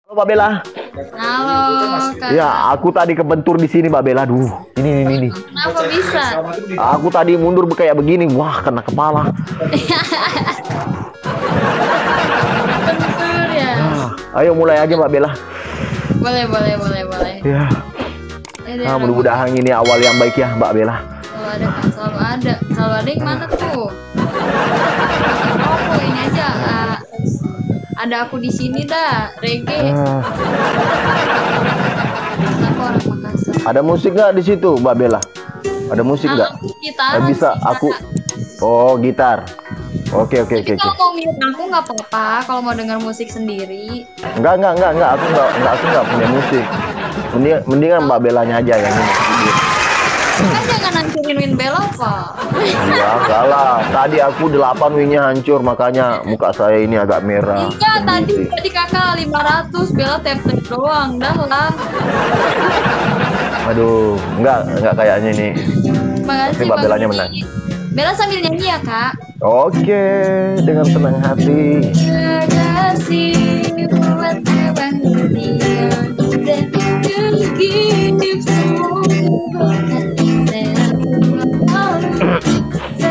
Halo Mbak Bella. Halo, Kak. Ya, aku tadi kebentur di sini Mbak Bella. Duh, ini. Kenapa bisa? Aku tadi mundur kayak begini. Wah, kena kepala. Bentur ya. Ayo mulai aja Mbak Bella. Boleh. Ya. Ya, Mudah-mudahan ini awal yang baik ya Mbak Bella. Selalu ada kan, selalu ada yang mana tuh? Oh, ini aja. Ada aku di sini dah, reggae. Aku orang Makassar. Ada musik nggak di situ Mbak Bella? Ada musik nggak? Gitar. Bisa aku. Oh, gitar. Oke. Kalau mau mute aku nggak apa-apa. Kalau mau dengar musik sendiri. Enggak. Aku nggak punya musik. Mendingan Mbak Bellanya aja yang ini. Kan jangan hancurin Win Bella, Pak. Iya, salah. Tadi aku 8 wingnya hancur, makanya muka saya ini agak merah. Iya, tadi kakak 500, Bella tap doang, dah lah. Aduh, enggak kayaknya nih. Makasih, Mbak Bellanya menang. Bella sambil nyanyi ya, Kak. Oke, dengan senang hati. Terima kasih buat abang dia dan hidup semua.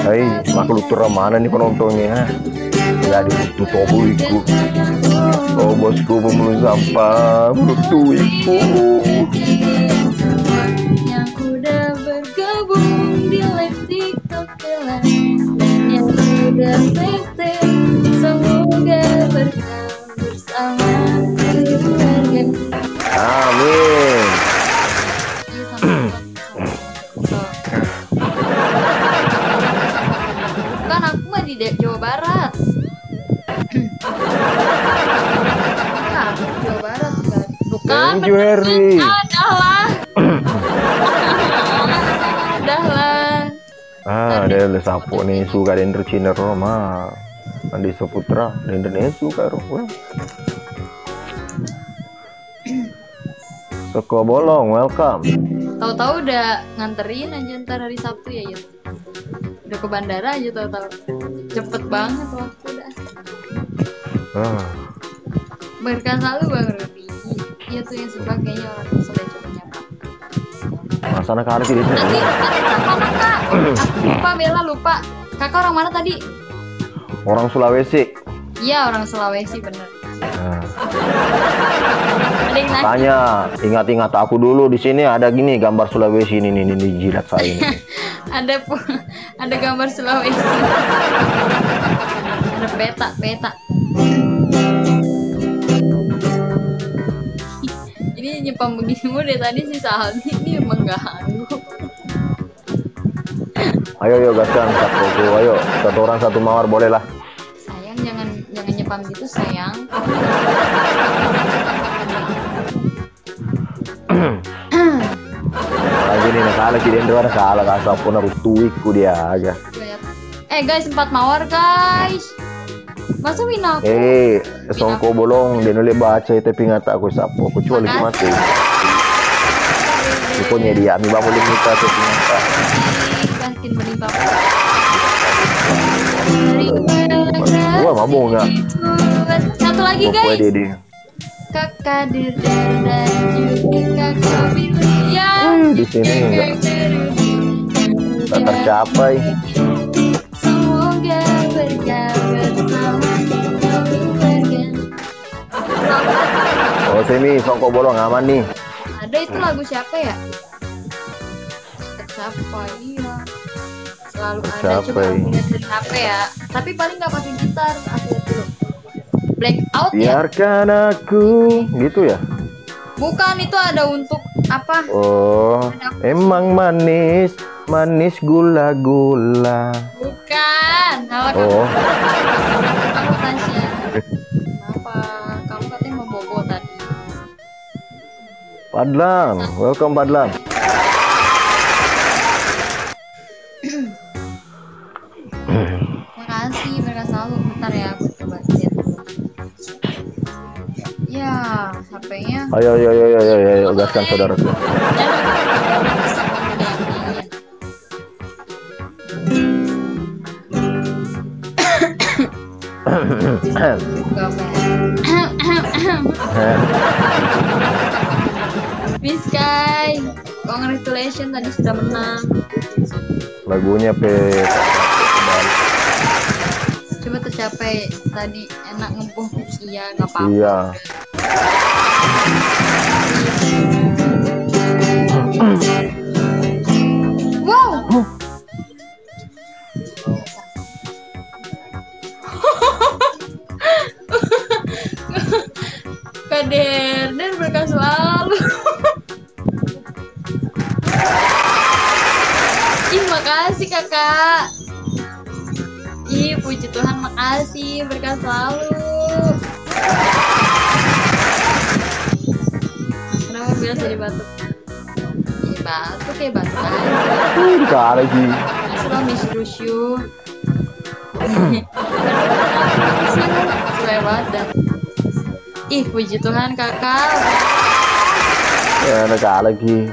Hai, makhluk mana nih penontonnya? Ya ditutup iku. Oh bosku pemulung sampah, iku. Yang udah bergabung di live TikTok Bella dan yang sudah PT semoga berkah bersama keluarga. Amin. Kan aku mah di Jawa Barat. Nah, Jawa Barat kan. Bukan. Thank you Harry. Dah lah. Ada sapu nih suka den Cina Roma. Andi Saputra dan Indonesia karo. Soko bolong, welcome. Tahu-tahu udah nganterin aja ntar hari Sabtu ya, Yud. Udah ke bandara aja tahu-tahu. Cepet banget waktu dah. Berkah selalu Bang Rudy. Iya tuh yang sebelah kayaknya orang sudah coba nyapa. Masana kali di sini. Nanti sama Kak. Aku lupa, Bella lupa. Kakak orang mana tadi? Orang Sulawesi. Iya, orang Sulawesi bener. Ada yang nanya. Tanya, ingat-ingat aku dulu di sini ada gini gambar Sulawesi ini di jidat saya ini. ada gambar Sulawesi. Ada peta. Ini nyepam begini mulu dari tadi si Saldi ini mengganggu. Ayo gaskan satu, ayo satu orang satu mawar boleh lah. Sayang jangan nyepam gitu sayang. Gini nakala si Dendro nakala kasa po na rutuiku dia aja. Guys 4 mawar guys. Masa win aku? Songko bolong dia nule baca tapi ngata aku sapo aku cuma lagi mati. Pokoknya dia mi ba boleh minta tapi ngata. Yakin menimpa. Wah mabuk enggak? Satu lagi guys. Kakak dan juga kakak ya di sini enggak tercapai. Semoga berkah bersama keluarga. Oh sini songko bolong aman nih. Ada itu lagu siapa ya? Tercapai iya. Selalu ada coba aku lihat dari HP ya. Tapi paling nggak pakai gitar. Aku lihat dulu. Blackout ya? Biarkan aku gitu ya? Bukan, itu ada untuk apa? Oh, emang manis gula-gula. Bukan. Oh. Kamu Tasya. Kenapa? Kamu katanya mau bobo tadi. Padlam, welcome Padlam. Makasih, mereka selalu. Bentar ya, aku coba lihat dulu. Ya, HP-nya. Ayo, gaskan saudaraku. Biskai, congratulations tadi sudah menang. Lagunya pe. Coba tercapai tadi, enak ngempung. Iya, nggak apa-apa. Iya. Wow. Kak Derder berkah selalu. Ih, makasih kakak. Ih, puji Tuhan, makasih, berkah selalu. Kenapa bilang jadi batuk? Iya, batuk kayak batuk aja. Enggak lagi. Asal miss Rusyu. Sesuai badan. Ih, puji Tuhan kakak. Ya, enggak lagi.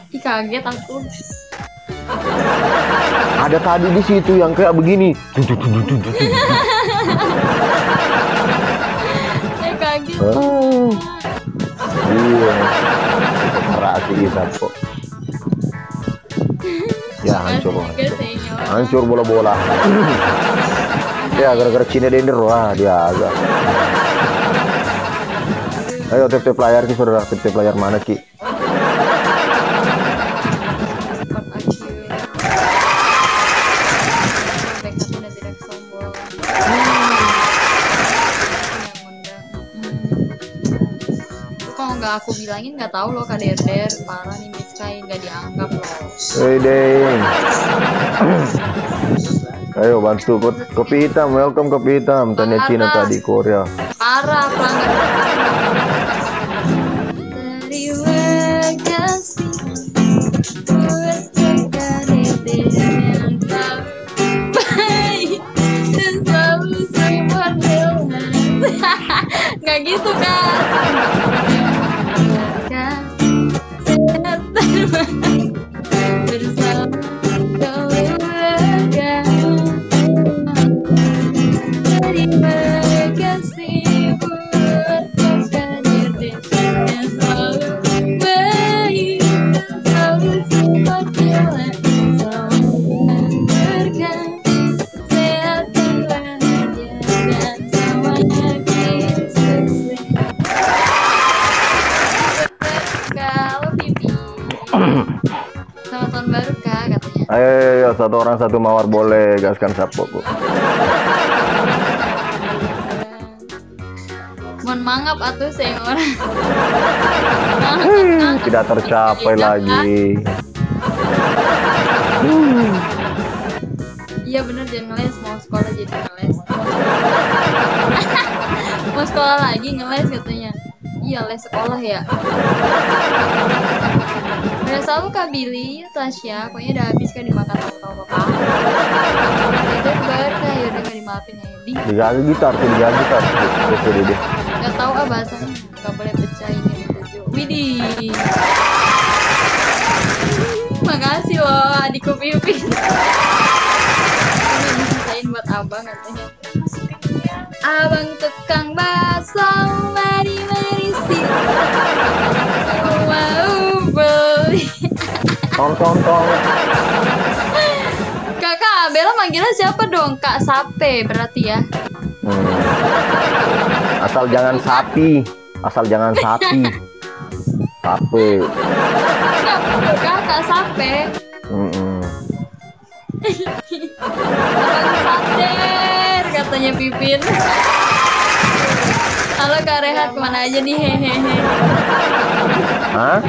Ih, kaget aku. Ada tadi di situ yang kayak begini. Saya kaget. Iya. Parah sih Sapo. Ya hancur. Hancur bola-bola. Ya gara-gara Cina Dender wah dia agak. Ayo tip-tip layar ki saudara, tip-tip layar mana ki? Kalau nggak aku bilangin nggak tahu loh Kak Derder, parah nih Miskai nggak dianggap loh. Hey deng. Ayo bantu kopi hitam, welcome kopi hitam. Tanya Cina tadi Korea. Parah Terima kasih buat Kak Derder yang terbaik dan selalu support Tuhan. Nggak gitu kan? Bersama keluarga. Terima kasih buat Kak Derder yang selalu baik dan selalu support Tuhan. Berkah kesehatan bahagia dan semuanya sukses. Kalau Bibi. Selamat tahun baru Kak katanya. Ayo, satu orang satu mawar boleh, gaskan Sapo bu. Mohon mangap atuh saya orang. Tidak tercapai lagi. Iya bener, jangan ngeles, mau sekolah jadi ngeles. Mau sekolah lagi ngeles katanya. Iya les sekolah ya. Udah selalu Kak Billy, Tasya, pokoknya udah habis kan dimakan tahu-tahu papa. Itu berkah ya udah nggak dimaafin ya. Diganti gitar tuh, diganti gitar. Oke deh. Nggak tahu ah bahasanya, nggak boleh pecah ini gitu. Widih. Makasih loh adikku Pipin. Ini disisain buat abang katanya. Abang tukang bakso, mari sih. Mau beli. Tong. Kakak Bella manggilnya siapa dong? Kak Sape berarti ya. Asal jangan sapi. Sape. Kakak Sape. Abang Sader katanya Pipin. Halo Kak Rehat, kemana aja nih? Hehehe. Hah?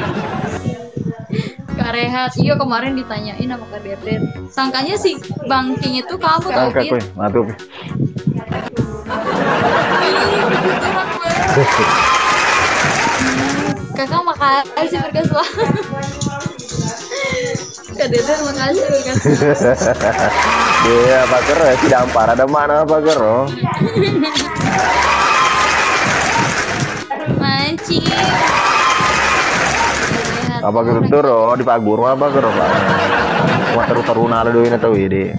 Kak Rehat, iya kemarin ditanyain sama Kak Derder. Sangkanya si Bang King itu kamu tau Oke, Pin. matuh. Kakak makasih berkas lah. Kak Derder makasih berkas. Iya, Pak Gero ya, tidak ampar. Ada mana Pak Gero? Mancing. Apa gitu turo di Pak Guru apa Gero Pak? Wah terus nala doin atau ini?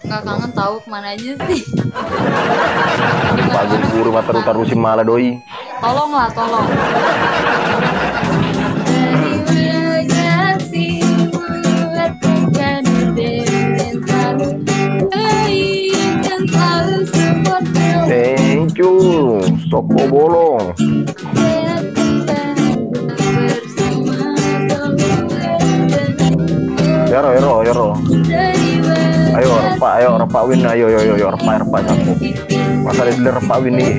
Nggak kangen tahu kemana aja sih. Bagus guru mata tarusin malah doi. Tolong lah, tolong. Thank you, Sopo bolong. Yoro. Ayo repa win, ayo repa Sapo. Masa ada repa win nih.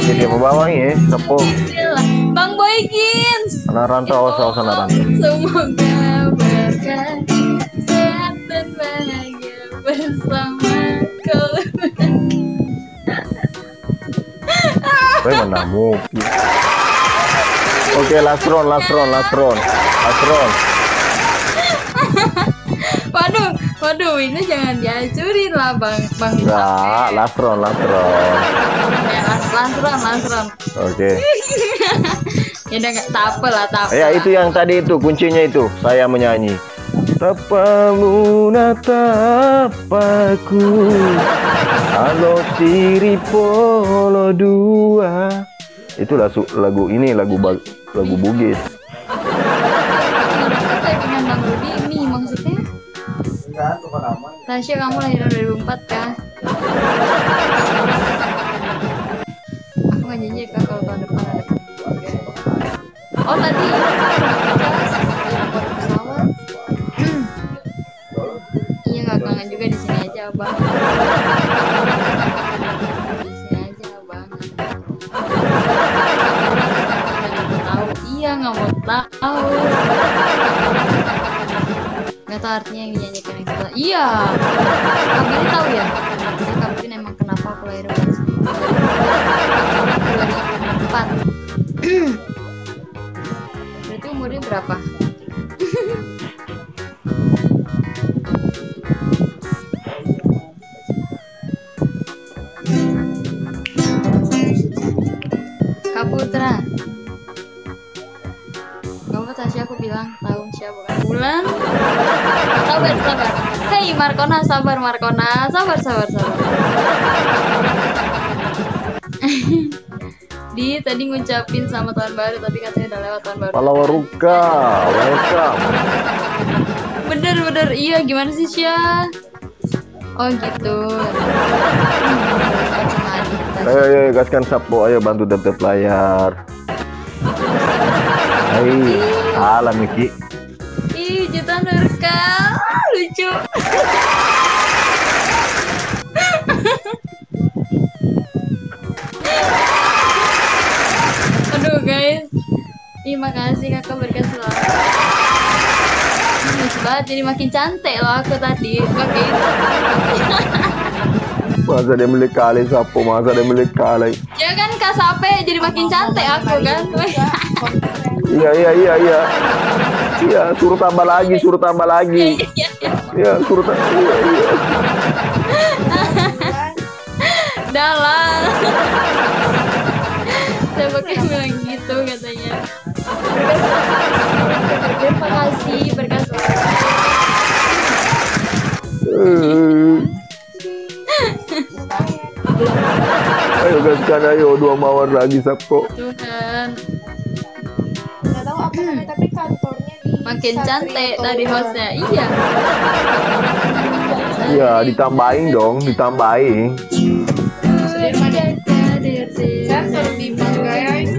Jadi apa bawang ya, Sapo. Bang Boykins. Anak rantau, sana rantau. Semoga berkah, sehat dan bahagia bersama kau. Gue mana mungkin. Oke, last round. Waduh, ini jangan dihancurin lah, Bang. Enggak, last round. Ya, last round. Oke. Ya udah nggak apa lah. Ya itu yang tadi itu kuncinya itu saya menyanyi. Tapamu natapaku, halo siri polo dua. Itu lagu ini lagu Bugis. Saya dengan Bang Rudi ini maksudnya. Tasya, kamu lahir 2004 kah? Aku nggak janji kak kalau tahun depan ada. Oh tadi pesawat. Iya nggak kangen juga, di sini aja abang. Di sini aja abang. Tahu? Iya nggak mau tahu. Nggak tahu artinya yang dinyanyikan yang sebelah. Iya. Kak Billy tahu ya? Ya Kak Billy emang kenapa aku lahir 2004. Berarti umurnya berapa? Kak Putra. Kamu Tasya, aku bilang tahun siapa bukan bulan. Sabar. Hei Markona, sabar. Tadi ngucapin selamat tahun baru tapi katanya udah lewat tahun baru. Palawaruka, welcome. Bener, iya gimana sih Syah? Oh gitu. Ayo gaskan Sapo, ayo bantu dap layar. Hai, salam Miki. Ih, jutaan Nurka, lucu. Aduh guys, terima kasih kakak berkat selalu. Lucu banget, jadi makin cantik loh aku tadi. Pakai Masa dia milik kali Sapo, ya kan Kak Sape, jadi makin cantik aku kan. Iya. Iya, suruh tambah lagi. Iya, suruh tambah. Iya. Dalam. Saya pakai bilang gitu katanya. Terima kasih berkat Ayo gaskan, ayo 2 mawar lagi Sapo. Tuhan. Nggak tahu apa namanya, tapi kantornya di Makin cantik Satrio dari Tower. hostnya. Iya. Iya, ditambahin dong. Sudirman ya? Saya suruh timbang guys.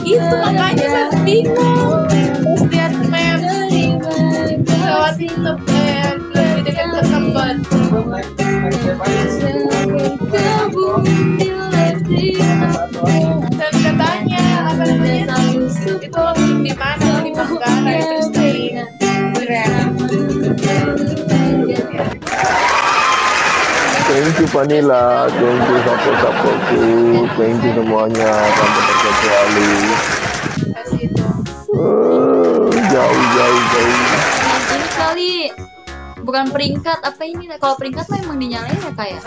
Itu makanya saya bingung. Terus lihat map pesawat itu lebih dekat ke Tempat. Dan katanya apa namanya itu di mana, di Manggarai terus di Duren. Thank you Vanilla, thank you Sapo-sapoku, thank you semuanya tanpa terkecuali. Kasih itu. Jauh. Ini kali. bukan peringkat apa ini? Kalau peringkat mah emang dinyalain ya kayak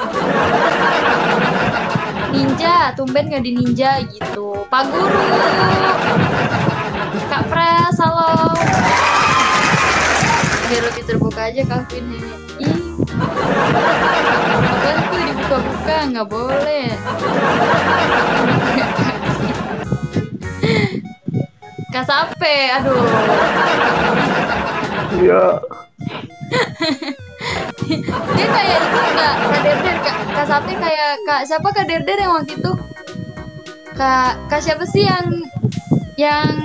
ninja, tumben gak di ninja gitu. Pak Guru, Kak Pras, halo. Biar lebih terbuka aja Kak Vin ini. Ih, apa tuh dibuka-buka nggak boleh. Kak Sape, aduh. Iya. Dia kayak itu enggak Kak Derder, Kak Sape kayak Kak siapa Kak Derder yang waktu itu? Kak siapa sih yang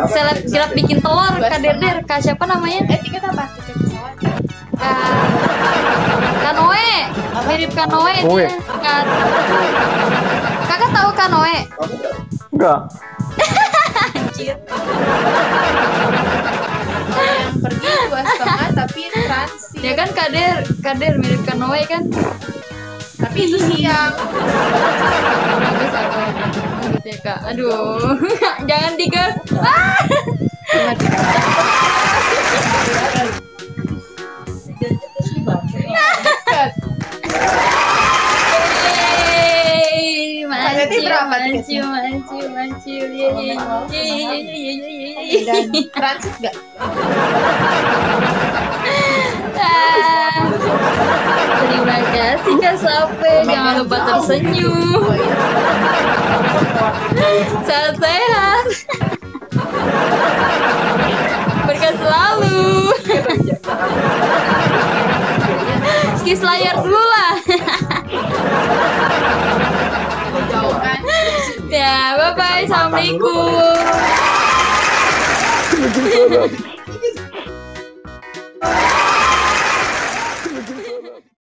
selebgram bikin telur Kak Derder, Kak siapa namanya? Tiket apa? Tiket pesawat. Kak Noe, mirip Kak Noe Noe. dia. Kakak tahu Kak Noe? Enggak. Anjir. Yang pergi 2,5 tapi transit. Ya kan Kader mirip Kak Noe kan? Tapi itu siang. Bagus apa? Gitu ya Kak. Aduh, jangan digas. Ah! Yeay, Targetnya berapa tiketnya? manciu. Dan transit nggak? Terima kasih Kak Sape, jangan lupa tersenyum. Oh, iya. Saat sehat. Berkah selalu. Skis layar dulu lah. Jauh kan? Ya, bye bye. Assalamualaikum.